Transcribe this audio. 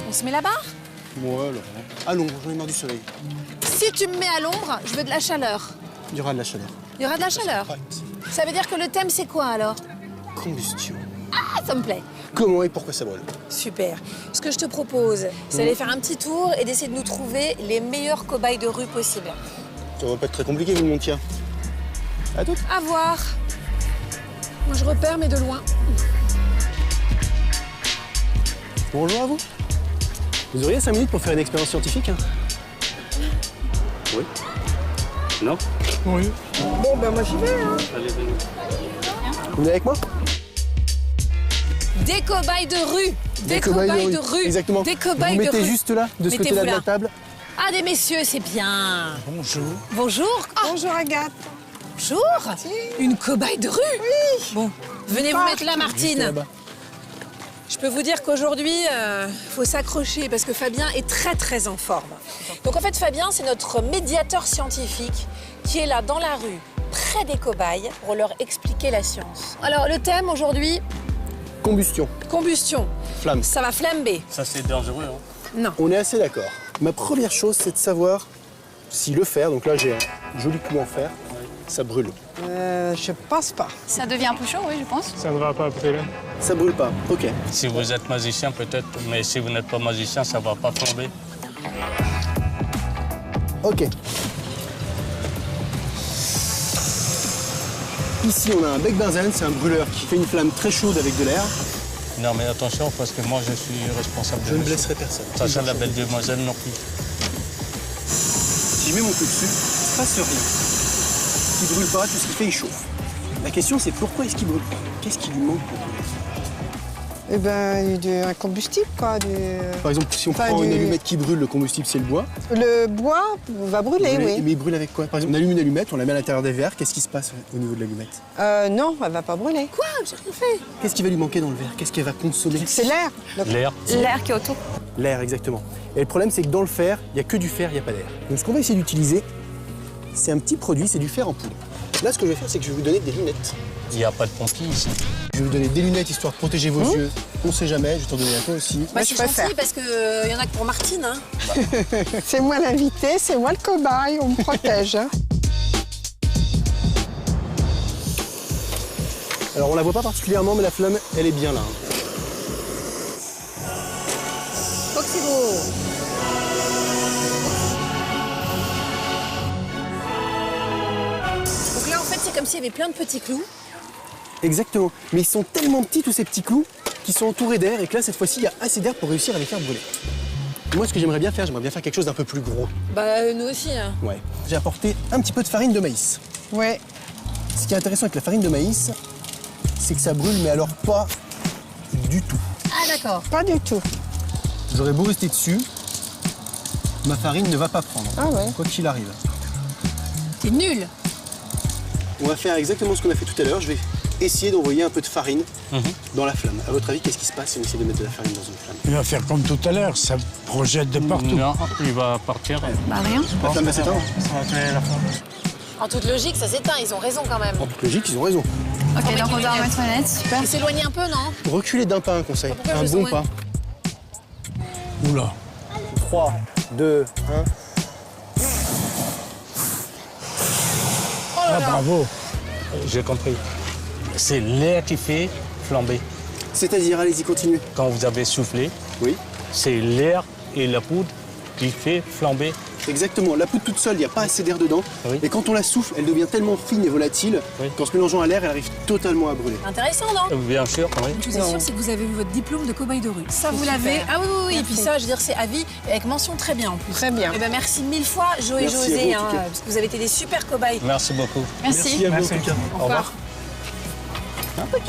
On se met là-bas? Ouais, alors. À l'ombre, j'en ai marre du soleil. Si tu me mets à l'ombre, je veux de la chaleur. Il y aura de la chaleur. Il y aura de la chaleur? Ça veut dire que le thème, c'est quoi alors? Combustion. Ah, ça me plaît. Comment et pourquoi ça brûle? Super. Ce que je te propose, c'est d'aller faire un petit tour et d'essayer de nous trouver les meilleurs cobayes de rue possibles. Ça va pas être très compliqué, vu le monde tient. À toutes. À voir. Moi, je repère, mais de loin. Bonjour à vous. Vous auriez 5 minutes pour faire une expérience scientifique? Oui. Non? Oui. Bon, ben moi, j'y vais, hein. Allez, venez. Vous venez avec moi? Des cobayes de rue. Des cobayes de rue. Exactement. Des Vous cobayes vous de mettez rue. juste là, de ce côté-là de la table. Ah, des messieurs, c'est bien. Bonjour. Bonjour. Ah, Bonjour Agathe. bonjour. Une cobaye de rue? Oui. Bon, venez vous mettre là, Juste Martine. là-bas. Je peux vous dire qu'aujourd'hui, faut s'accrocher parce que Fabien est très, très en forme. Donc en fait, Fabien, c'est notre médiateur scientifique qui est là dans la rue, près des cobayes, pour leur expliquer la science. Alors, le thème aujourd'hui, Combustion. combustion. Flamme. Ça va flamber. Ça, c'est dangereux, hein? Non. On est assez d'accord. Ma première chose, c'est de savoir si le fer, donc là j'ai un joli clou en fer, ça brûle. Je pense pas. Ça devient un peu chaud, oui, je pense. Ça ne va pas brûler. Ça brûle pas, ok. Si vous êtes magicien, peut-être, mais si vous n'êtes pas magicien, ça va pas flamber. Ok. Ici, on a un bec benzène, c'est un brûleur qui fait une flamme très chaude avec de l'air. Non, mais attention, parce que moi, je suis responsable de Je ne monsieur. blesserai personne. Attention, la belle demoiselle non plus. Si je mets mon feu dessus, il ne se passe rien. Il ne brûle pas, tout ce qu'il fait, il chauffe. La question, c'est pourquoi est-ce qu'il brûle pas? Qu'est-ce qui lui manque pour brûler? Eh ben, un combustible, quoi. Par exemple, si on Enfin, prend une allumette qui brûle, le combustible, c'est le bois. Le bois va brûler, oui. Mais il brûle avec quoi? Par exemple, on allume une allumette, on la met à l'intérieur des verres, qu'est-ce qui se passe au niveau de l'allumette? Non, elle va pas brûler. Quoi? J'ai rien fait. Qu'est-ce qui va lui manquer dans le verre? Qu'est-ce qu'elle va consommer? C'est l'air. L'air. L'air qui est autour. L'air, exactement. Et le problème, c'est que dans le fer, il n'y a que du fer, il n'y a pas d'air. Donc ce qu'on va essayer d'utiliser, c'est un petit produit, c'est du fer en poudre. Là, ce que je vais faire, c'est que je vais vous donner des lunettes. Il n'y a pas de pompier ici. Je vais vous donner des lunettes histoire de protéger vos yeux. On sait jamais, je vais t'en donner à toi aussi. Bah, je c'est préfère. gentil parce qu'il y en a que pour Martine. Hein. C'est moi l'invité, c'est moi le cobaye, on me protège. Hein. Alors on la voit pas particulièrement, mais la flamme, elle est bien là. Foxygo. Donc là, en fait, c'est comme s'il y avait plein de petits clous. Exactement. Mais ils sont tellement petits, tous ces petits clous, qui sont entourés d'air, et que là, cette fois-ci, il y a assez d'air pour réussir à les faire brûler. Moi, ce que j'aimerais bien faire quelque chose d'un peu plus gros. Bah, nous aussi. Hein. Ouais. J'ai apporté un petit peu de farine de maïs. Ouais. Ce qui est intéressant avec la farine de maïs, c'est que ça brûle, mais alors pas du tout. Ah, d'accord. Pas du tout. J'aurais beau rester dessus, ma farine ne va pas prendre. Ah ouais. Quoi qu'il arrive. T'es nul. On va faire exactement ce qu'on a fait tout à l'heure. Je vais essayer d'envoyer un peu de farine dans la flamme. À votre avis, qu'est-ce qui se passe si on essaie de mettre de la farine dans une flamme? Il va faire comme tout à l'heure, ça projette de partout. Non, il va partir. Bah rien. La flamme va s'éteindre? En toute logique, ça s'éteint. Ils ont raison quand même. En toute logique, ils ont raison. Ok, donc on doit remettre une lettre. Super. Et s'éloigner un peu, non? Reculer d'un pas, un conseil. Pourquoi Un je bon saurais pas. Oula. 3, 2, 1. Ah, bravo. J'ai compris. C'est l'air qui fait flamber. C'est-à-dire, allez-y, continuez. Quand vous avez soufflé, Oui, c'est l'air et la poudre qui fait flamber. exactement. La poudre toute seule, il n'y a pas assez d'air dedans. Oui. Et quand on la souffle, elle devient tellement fine et volatile Oui. qu'en se mélangeant à l'air, elle arrive totalement à brûler. Intéressant, non? Bien sûr, oui. Je vous assure, c'est que vous avez eu votre diplôme de cobaye de rue. Ça, vous l'avez. Ah oui, oui, oui. Et puis ça, je veux dire, c'est à vie, avec mention très bien en plus. Très bien. Eh ben, merci mille fois, Jo et Merci à José, vous, en tout cas. parce que vous avez été des super cobayes. Merci beaucoup. Merci. Merci à vous, en tout cas. Au revoir. Au revoir.